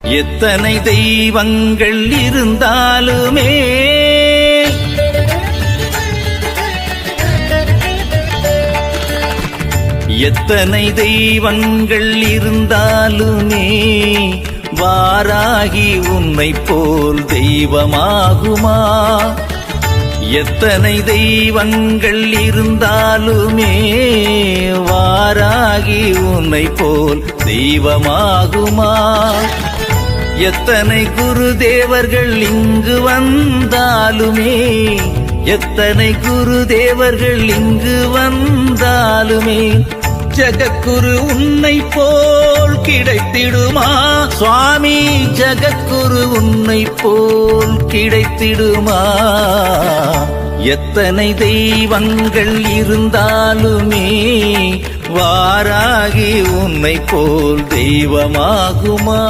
எத்தனை தெய்வங்கள் இருந்தாலுமே எத்தனை தெய்வங்கள் இருந்தாலுமே வாராகி உன்னை போல் தெய்வமாகுமா? எத்தனை தெய்வங்கள் இருந்தாலுமே வாராகி உன்னை போல் தெய்வமாகுமா? எத்தனை குரு தேவர்கள் இங்கு வந்தாலுமே எத்தனை குரு தேவர்கள் இங்கு வந்தாலுமே ஜகத்குரு உன்னை போல் கிடைத்திடுமா? சுவாமி ஜகத்குரு உன்னை போல் கிடைத்திடுமா? எத்தனை தெய்வங்கள் இருந்தாலுமே வாராகி உன்னை போல் தெய்வமாகுமா?